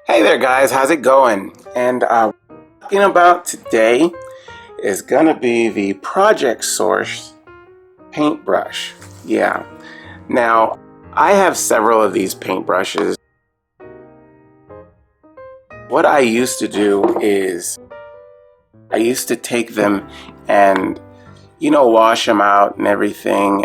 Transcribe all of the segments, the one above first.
Hey there guys, how's it going? And talking about today is gonna be the Project Source paintbrush. Yeah. Now, I have several of these paintbrushes. What I used to do is I used to take them and wash them out and everything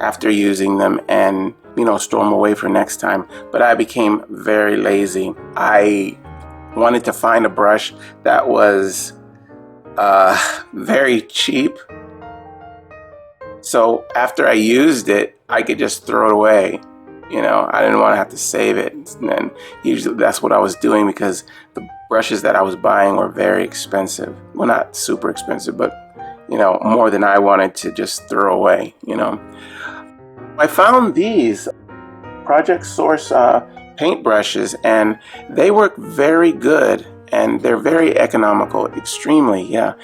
after using them and store them away for next time. But I became very lazy. I wanted to find a brush that was very cheap, so after I used it I could just throw it away. I didn't want to have to save it, and then usually that's what I was doing because the brushes that I was buying were very expensive. Well, not super expensive, but more than I wanted to just throw away. I found these Project Source paintbrushes, and they work very good, and they're very economical, extremely. Yeah.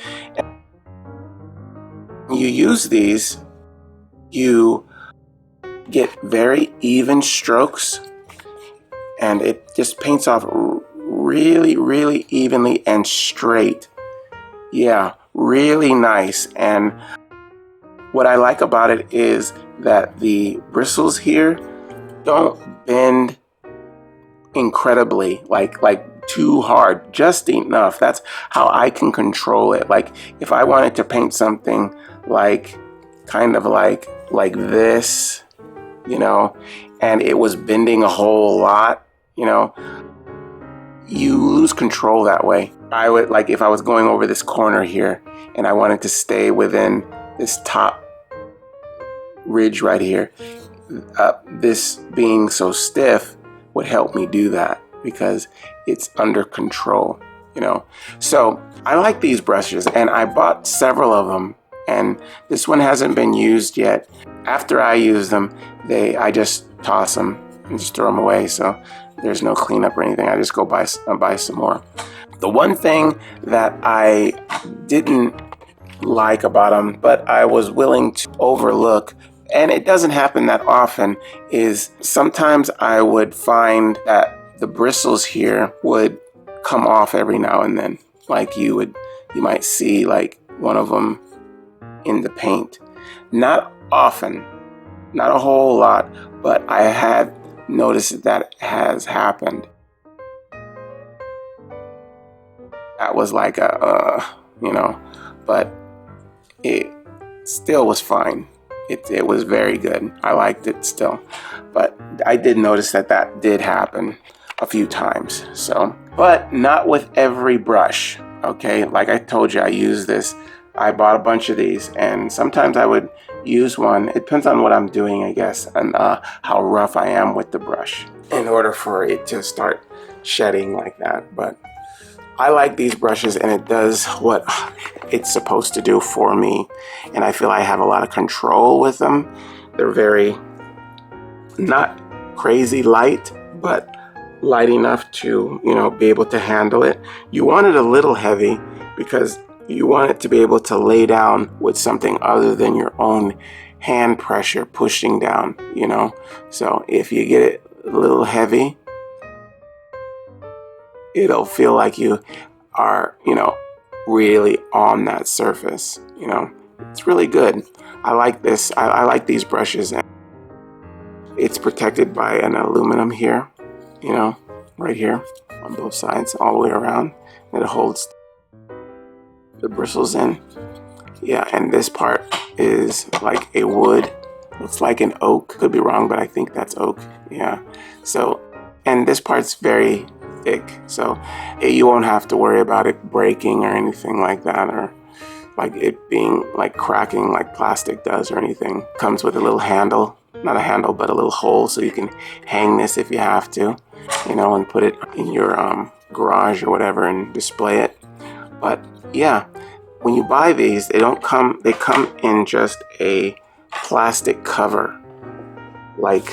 You use these, you get very even strokes, and it just paints off really evenly and straight. Yeah, really nice. And what I like about it is that the bristles here don't bend incredibly, like too hard, just enough. That's how I can control it. Like if I wanted to paint something like kind of like this, and it was bending a whole lot, you lose control that way. I would, like, if I was going over this corner here and I wanted to stay within this top ridge right here, this being so stiff would help me do that because it's under control. So I like these brushes, and I bought several of them, and this one hasn't been used yet. After I use them, I just toss them and just throw them away, so there's no cleanup or anything. I just go buy some more. The one thing that I didn't like about them, but I was willing to overlook, and it doesn't happen that often, is sometimes I would find that the bristles here would come off every now and then. Like you might see like one of them in the paint. Not often, not a whole lot, but I had noticed that has happened. That was like but it still was fine. It was very good. I liked it still, but I did notice that did happen a few times. So, but not with every brush. Okay, like I told you, I use this. I bought a bunch of these, and sometimes I would use one. It depends on what I'm doing, I guess, and how rough I am with the brush in order for it to start shedding like that. But I like these brushes, and it does what it's supposed to do for me, and I feel I have a lot of control with them. They're very, not crazy light, but light enough to be able to handle it. You want it a little heavy because you want it to be able to lay down with something other than your own hand pressure pushing down, so if you get it a little heavy, it'll feel like you are, really on that surface. It's really good. I like this. I like these brushes. And it's protected by an aluminum here, right here on both sides, all the way around. And it holds the bristles in. Yeah, and this part is like a wood. Looks like an oak. Could be wrong, but I think that's oak. Yeah. So, and this part's very thick, so you won't have to worry about it breaking or anything like that, or like it being like cracking like plastic does or anything. Comes with a little handle, not a handle, but a little hole, so you can hang this if you have to, and put it in your garage or whatever and display it. But yeah, when you buy these, they come in just a plastic cover like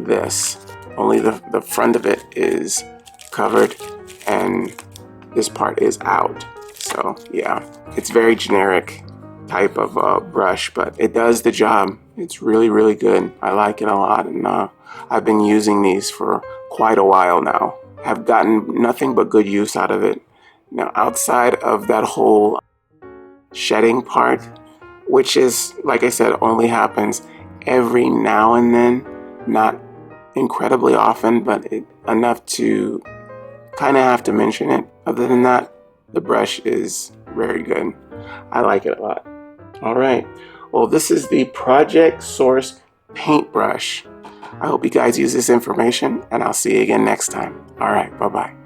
this. Only the front of it is covered and this part is out. So yeah, it's very generic type of brush, but it does the job. It's really good. I like it a lot, and I've been using these for quite a while now. Have gotten nothing but good use out of it. Now, outside of that whole shedding part, which is, like I said, only happens every now and then, not incredibly often, but enough to kind of have to mention it. Other than that, the brush is very good. I like it a lot. All right. Well, this is the Project Source paintbrush. I hope you guys use this information, and I'll see you again next time. All right. Bye-bye.